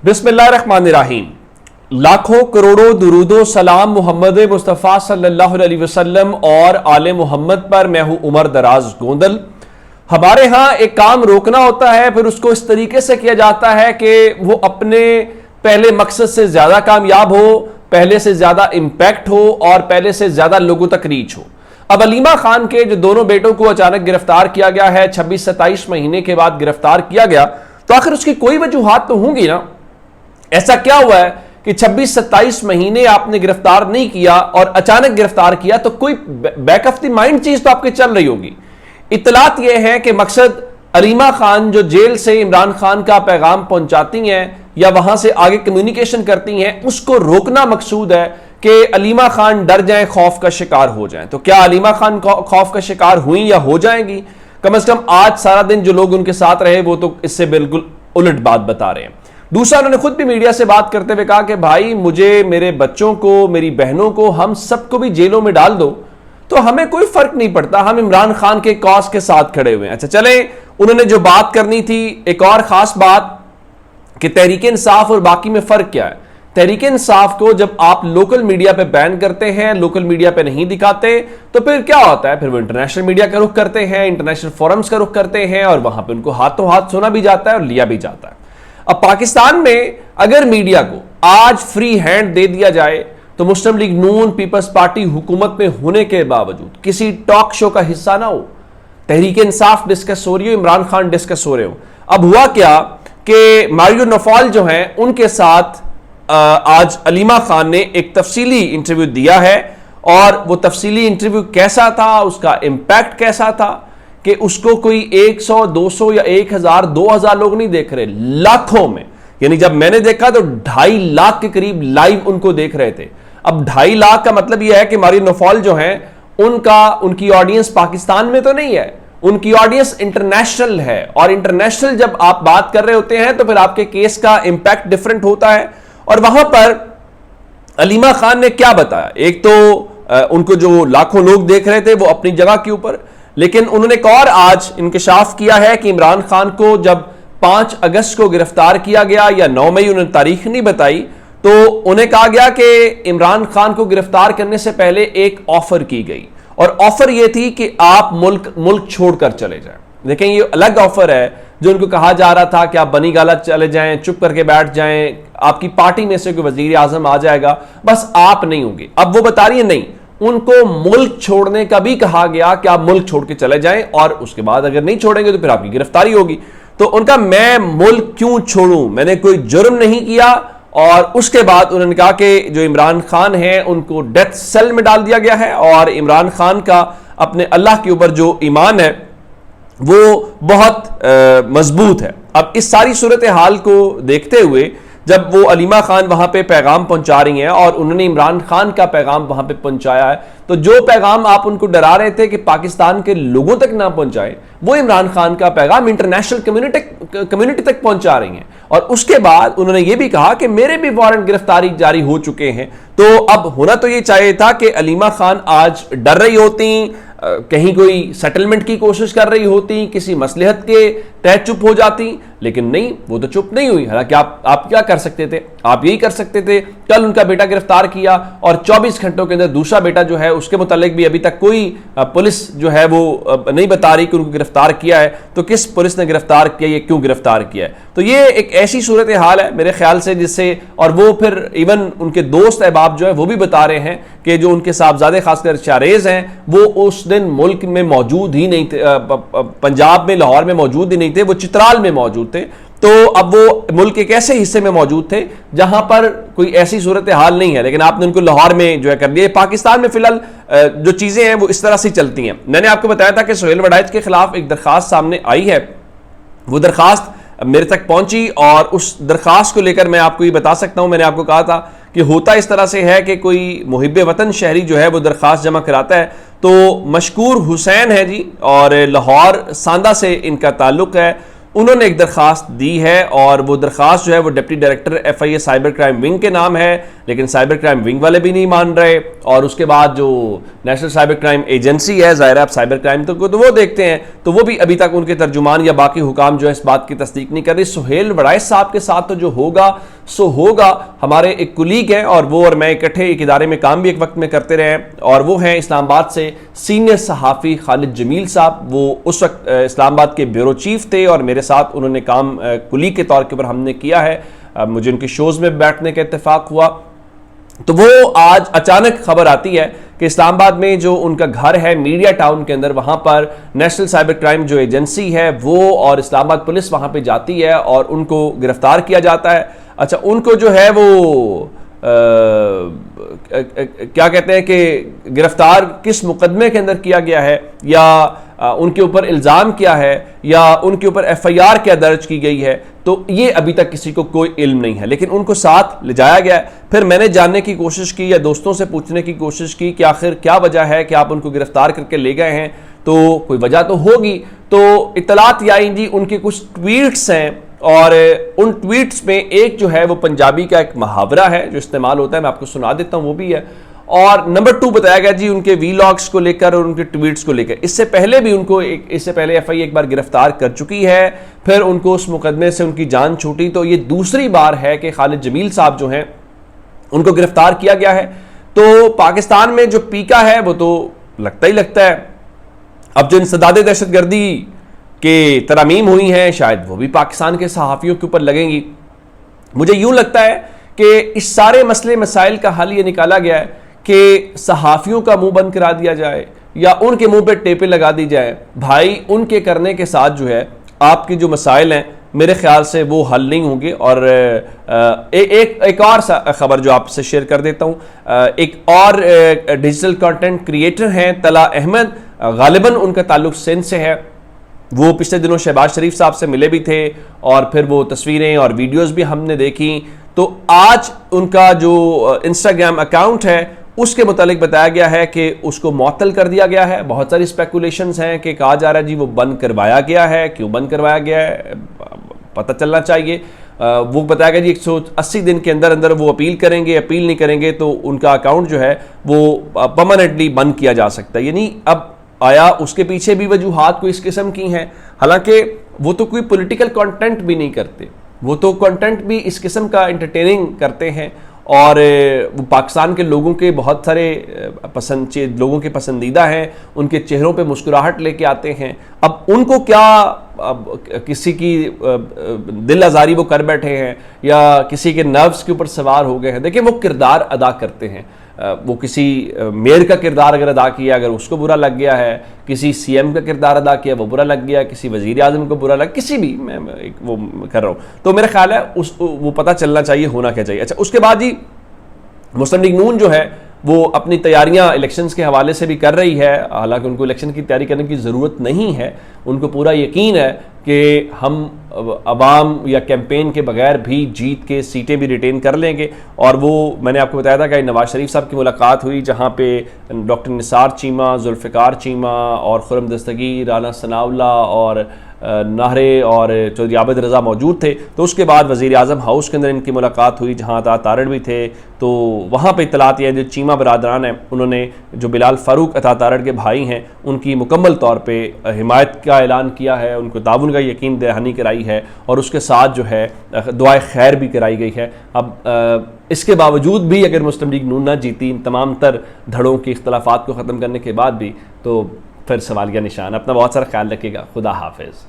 बिस्मिल्लाहिर्रहमानिर्रहीम। लाखों करोड़ों दुरूदो सलाम मोहम्मद मुस्तफ़ा सल्लल्लाहु अलैहि वसल्लम और आले मोहम्मद पर। मैं हूं उमर दराज गोंदल। हमारे यहाँ एक काम रोकना होता है, फिर उसको इस तरीके से किया जाता है कि वो अपने पहले मकसद से ज़्यादा कामयाब हो, पहले से ज़्यादा इम्पैक्ट हो और पहले से ज़्यादा लोगों तक रीच हो। अब अलीमा खान के जो दोनों बेटों को अचानक गिरफ्तार किया गया है, 26-27 महीने के बाद गिरफ्तार किया गया, तो आखिर उसकी कोई वजूहात तो होंगी ना। ऐसा क्या हुआ है कि 26-27 महीने आपने गिरफ्तार नहीं किया और अचानक गिरफ्तार किया, तो कोई बैक ऑफ द माइंड चीज तो आपके चल रही होगी। इतलात यह है कि मकसद अलीमा खान जो जेल से इमरान खान का पैगाम पहुंचाती हैं या वहां से आगे कम्युनिकेशन करती हैं, उसको रोकना मकसूद है कि अलीमा खान डर जाएं, खौफ का शिकार हो जाएं। तो क्या अलीमा खान खौफ का शिकार हुई या हो जाएंगी? कम से कम आज सारा दिन जो लोग उनके साथ रहे वो तो इससे बिल्कुल उलट बात बता रहे हैं। दूसरा, उन्होंने खुद भी मीडिया से बात करते हुए कहा कि भाई मुझे, मेरे बच्चों को, मेरी बहनों को, हम सबको भी जेलों में डाल दो तो हमें कोई फर्क नहीं पड़ता, हम इमरान खान के कॉज के साथ खड़े हुए हैं। अच्छा चले, उन्होंने जो बात करनी थी, एक और खास बात कि तहरीक इंसाफ और बाकी में फर्क क्या है। तहरीक इंसाफ को जब आप लोकल मीडिया पे बैन करते हैं, लोकल मीडिया पे नहीं दिखाते, तो फिर क्या होता है? फिर वो इंटरनेशनल मीडिया का रुख करते हैं, इंटरनेशनल फोरम्स का रुख करते हैं और वहां पे उनको हाथों हाथ सुना भी जाता है और लिया भी जाता है। अब पाकिस्तान में अगर मीडिया को आज फ्री हैंड दे दिया जाए तो मुस्लिम लीग नून, पीपल्स पार्टी हुकूमत में होने के बावजूद किसी टॉक शो का हिस्सा ना हो, तहरीक इंसाफ डिस्कस हो रही हो, इमरान खान डिस्कस हो रहे हो। अब हुआ क्या कि मारियो नौफाल जो हैं उनके साथ आज अलीमा खान ने एक तफसीली इंटरव्यू दिया है और वो तफसीली इंटरव्यू कैसा था, उसका इंपैक्ट कैसा था कि उसको कोई 100, 200 या 1000, 2000 लोग नहीं देख रहे, लाखों में। यानी जब मैंने देखा तो 2.5 लाख के करीब लाइव उनको देख रहे थे। अब 2.5 लाख का मतलब यह है कि मारियो नौफाल जो हैं उनकी ऑडियंस पाकिस्तान में तो नहीं है, उनकी ऑडियंस इंटरनेशनल है। और इंटरनेशनल जब आप बात कर रहे होते हैं तो फिर आपके केस का इंपैक्ट डिफरेंट होता है। और वहां पर अलीमा खान ने क्या बताया, एक तो उनको जो लाखों लोग देख रहे थे वो अपनी जगह के ऊपर, लेकिन उन्होंने एक और आज इंकशाफ किया है कि इमरान खान को जब 5 अगस्त को गिरफ्तार किया गया या 9 मई, उन्होंने तारीख नहीं बताई, तो उन्हें कहा गया कि इमरान खान को गिरफ्तार करने से पहले एक ऑफर की गई और ऑफर यह थी कि आप मुल्क छोड़कर चले जाएं। देखें, ये अलग ऑफर है जो उनको कहा जा रहा था कि आप बनी गाला चले जाएं, चुप करके बैठ जाएं, आपकी पार्टी में से कोई वजीर आजम आ जाएगा, बस आप नहीं होंगे। अब वो बता रही है नहीं, उनको मुल्क छोड़ने का भी कहा गया कि आप मुल्क छोड़ के चले जाएं और उसके बाद अगर नहीं छोड़ेंगे तो फिर आपकी गिरफ्तारी होगी। तो उनका, मैं मुल्क क्यों छोड़ूं, मैंने कोई जुर्म नहीं किया। और उसके बाद उन्होंने कहा कि जो इमरान खान है उनको डेथ सेल में डाल दिया गया है और इमरान खान का अपने अल्लाह के ऊपर जो ईमान है वो बहुत मजबूत है। अब इस सारी सूरत हाल को देखते हुए जब वो अलीमा खान वहां पे पैगाम पहुंचा रही हैं और उन्होंने इमरान खान का पैगाम वहां पे पहुंचाया है, तो जो पैगाम आप उनको डरा रहे थे कि पाकिस्तान के लोगों तक ना पहुंचाए, वो इमरान खान का पैगाम इंटरनेशनल कम्युनिटी तक पहुंचा रही हैं। और उसके बाद उन्होंने ये भी कहा कि मेरे भी वारंट गिरफ्तारी जारी हो चुके हैं। तो अब होना तो ये चाहिए था कि अलीमा खान आज डर रही होती, कहीं कोई सेटलमेंट की कोशिश कर रही होती, किसी मसलहत के तहत चुप हो जाती, लेकिन नहीं, वो तो चुप नहीं हुई। हालांकि आप क्या कर सकते थे? आप यही कर सकते थे, कल उनका बेटा गिरफ्तार किया और 24 घंटों के अंदर दूसरा बेटा जो है उसके मुतालिक भी अभी तक कोई पुलिस जो है वो नहीं बता रही कि उनको गिरफ्तार किया है, तो किस पुलिस ने गिरफ्तार किया, ये क्यों गिरफ्तार किया है। तो ये एक ऐसी सूरत हाल है मेरे ख्याल से जिससे, और वो फिर इवन उनके दोस्त अहबाब जो है वो भी बता रहे हैं कि जो उनके साहबजादे खासकर शारेज हैं वो उस दिन मुल्क में मौजूद ही नहीं थे, पंजाब में, लाहौर में मौजूद ही नहीं थे, वो चित्राल में मौजूद थे। तो अब वो मुल्क के एक ऐसे हिस्से में मौजूद थे जहां पर कोई ऐसी सूरत हाल नहीं है, लेकिन आपने उनको लाहौर में जो है कर दिया। पाकिस्तान में फिलहाल जो चीजें हैं वो इस तरह से चलती हैं। मैंने आपको बताया था कि सुहेल वड़ाइच के खिलाफ एक दरखास्त सामने आई है, वो दरखास्त मेरे तक पहुंची और उस दरखास्त को लेकर मैं आपको ये बता सकता हूं, मैंने आपको कहा था कि होता इस तरह से है कि कोई मुहिब वतन शहरी जो है वो दरखास्त जमा कराता है, तो मशकूर हुसैन है जी और लाहौर सांदा से इनका ताल्लुक है। انہوں نے ایک درخواست دی ہے، اور وہ درخواست جو ہے وہ deputy director FIA cyber crime wing کے نام ہے، لیکن سائبر کرائم ونگ والے بھی نہیں مان رہے، اور اس کے بعد جو نیشنل سائبر کرائم ایجنسی ہے، ظاہر ہے آپ سائبر کرائم تو وہ دیکھتے ہیں، تو وہ بھی ابھی تک ان کے ترجمان یا باقی حکام جو ہے اس بات کی تصدیق نہیں کر رہی۔ سہیل وڑائچ صاحب کے ساتھ تو جو ہوگا سو ہوگا، ہمارے ایک کلیگ ہیں اور وہ اور میں اکٹھے ایک ادارے میں کام بھی ایک وقت میں کرتے رہے ہیں، اور وہ ہیں اسلام آباد سے سینئر صحافی خالد جمیل صاحب۔ وہ اس وقت اسلام آباد کے بیورو چیف تھے اور میرے ساتھ انہوں نے کام کلیگ کے طور کے اوپر ہم نے کیا ہے، مجھے ان کے شوز میں بیٹھنے کا اتفاق ہوا۔ تو وہ آج اچانک خبر آتی ہے کہ اسلام آباد میں جو ان کا گھر ہے میڈیا ٹاؤن کے اندر، وہاں پر نیشنل سائبر کرائم جو ایجنسی ہے وہ اور اسلام آباد پولیس وہاں پہ جاتی ہے اور ان کو گرفتار کیا جاتا ہے۔ اچھا، ان کو جو ہے وہ کیا کہتے ہیں کہ گرفتار کس مقدمے کے اندر کیا گیا ہے، یا ان کے اوپر الزام کیا ہے، یا ان کے اوپر FIR کیا درج کی گئی ہے، تو یہ ابھی تک کسی کو کوئی علم نہیں ہے، لیکن ان کو ساتھ لے جایا گیا ہے۔ پھر میں نے جاننے کی کوشش کی یا دوستوں سے پوچھنے کی کوشش کی کہ آخر کیا وجہ ہے کہ آپ ان کو گرفتار کر کے لے گئے ہیں، تو کوئی وجہ تو ہوگی۔ تو اطلاعات یہ آئیں جی ان کے کچھ ٹویٹس ہیں، اور ان ٹویٹس میں ایک جو ہے وہ پنجابی کا ایک محاورہ ہے جو استعمال ہوتا ہے، میں آپ کو سنا دیتا ہوں، وہ بھی ہے، اور نمبر 2 بتایا گیا جی ان کے ویلاگز کو لے کر اور ان کے ٹویٹس کو لے کر۔ اس سے پہلے بھی ان کو اس سے پہلے FIA ایک بار گرفتار کر چکی ہے، پھر ان کو اس مقدمے سے ان کی جان چھوٹی، تو یہ دوسری بار ہے کہ خالد جمیل صاحب جو ہیں ان کو گرفتار کیا گیا ہے۔ تو پاکستان میں جو پیکا ہے وہ تو لگتا ہی لگتا ہے، اب جو انسداد دہشت گردی کہ ترامیم ہوئی ہیں شاید وہ بھی پاکستان کے صحافیوں کے اوپر لگیں گی۔ مجھے یوں لگتا ہے کہ اس سارے مسئلے مسائل کا حل یہ نکالا گیا ہے کہ صحافیوں کا منہ بند کرا دیا جائے یا ان کے منہ پہ ٹیپیں لگا دی جائیں۔ بھائی ان کے کرنے کے ساتھ جو ہے آپ کی جو مسائل ہیں میرے خیال سے وہ حل نہیں ہوں گے۔ اور ایک اور خبر جو آپ سے شیئر کر دیتا ہوں، ایک اور ڈیجیٹل کنٹینٹ کریٹر ہیں طلع احمد، غالباً ان کا تعلق سندھ سے ہے، وہ پچھلے دنوں شہباز شریف صاحب سے ملے بھی تھے اور پھر وہ تصویریں اور ویڈیوز بھی ہم نے دیکھی۔ تو آج ان کا جو انسٹاگرام اکاؤنٹ ہے اس کے متعلق بتایا گیا ہے کہ اس کو معطل کر دیا گیا ہے۔ بہت ساری اسپیکولیشنز ہیں کہ کہا جا رہا ہے جی وہ بند کروایا گیا ہے، کیوں بند کروایا گیا ہے پتہ چلنا چاہیے۔ وہ بتایا گیا جی 180 دن کے اندر اندر وہ اپیل کریں گے، اپیل نہیں کریں گے تو ان کا اکاؤنٹ جو ہے وہ پرماننٹلی بند کیا جا سکتا ہے۔ یعنی اب آیا اس کے پیچھے بھی وجوہات کوئی اس قسم کی ہیں، حالانکہ وہ تو کوئی پولیٹیکل کنٹینٹ بھی نہیں کرتے، وہ تو کنٹینٹ بھی اس قسم کا انٹرٹیننگ کرتے ہیں، اور وہ پاکستان کے لوگوں کے بہت سارے لوگوں کے پسندیدہ ہیں، ان کے چہروں پہ مسکراہٹ لے کے آتے ہیں۔ اب ان کو کیا کسی کی دل آزاری وہ کر بیٹھے ہیں یا کسی کے نروز کے اوپر سوار ہو گئے ہیں؟ دیکھیں وہ کردار ادا کرتے ہیں، وہ کسی میئر کا کردار اگر ادا کیا اگر اس کو برا لگ گیا ہے، کسی CM کا کردار ادا کیا وہ برا لگ گیا، کسی وزیر اعظم کو برا لگ، کسی بھی میں وہ کر رہا ہوں، تو میرا خیال ہے وہ پتہ چلنا چاہیے ہونا کیا چاہیے۔ اچھا، اس کے بعد جی مسلم لیگ نون جو ہے وہ اپنی تیاریاں الیکشنز کے حوالے سے بھی کر رہی ہے، حالانکہ ان کو الیکشن کی تیاری کرنے کی ضرورت نہیں ہے، ان کو پورا یقین ہے کہ ہم عوام یا کیمپین کے بغیر بھی جیت کے سیٹیں بھی ریٹین کر لیں گے۔ اور وہ میں نے آپ کو بتایا تھا کہ نواز شریف صاحب کی ملاقات ہوئی جہاں پہ ڈاکٹر نثار چیمہ، ذوالفقار چیمہ اور خرم دستگیر، رانا ثناء اللہ اور نہرے اور چودھری عابد رضا موجود تھے۔ تو اس کے بعد وزیر اعظم ہاؤس کے اندر ان کی ملاقات ہوئی جہاں عطا تارڑ بھی تھے، تو وہاں پہ اطلاعات یہ جو چیمہ برادران ہیں انہوں نے جو بلال فاروق عطا تارڑ کے بھائی ہیں ان کی مکمل طور پہ حمایت کا اعلان کیا ہے، ان کو تعاون کا یقین دہانی کرائی ہے، اور اس کے ساتھ جو ہے دعائے خیر بھی کرائی گئی ہے۔ اب اس کے باوجود بھی اگر مسلم لیگ نون نہ جیتی ان تمام تر دھڑوں کے اختلافات کو ختم کرنے کے بعد بھی، تو پھر سوالیہ نشان۔ اپنا بہت سارا خیال رکھیے گا، خدا حافظ۔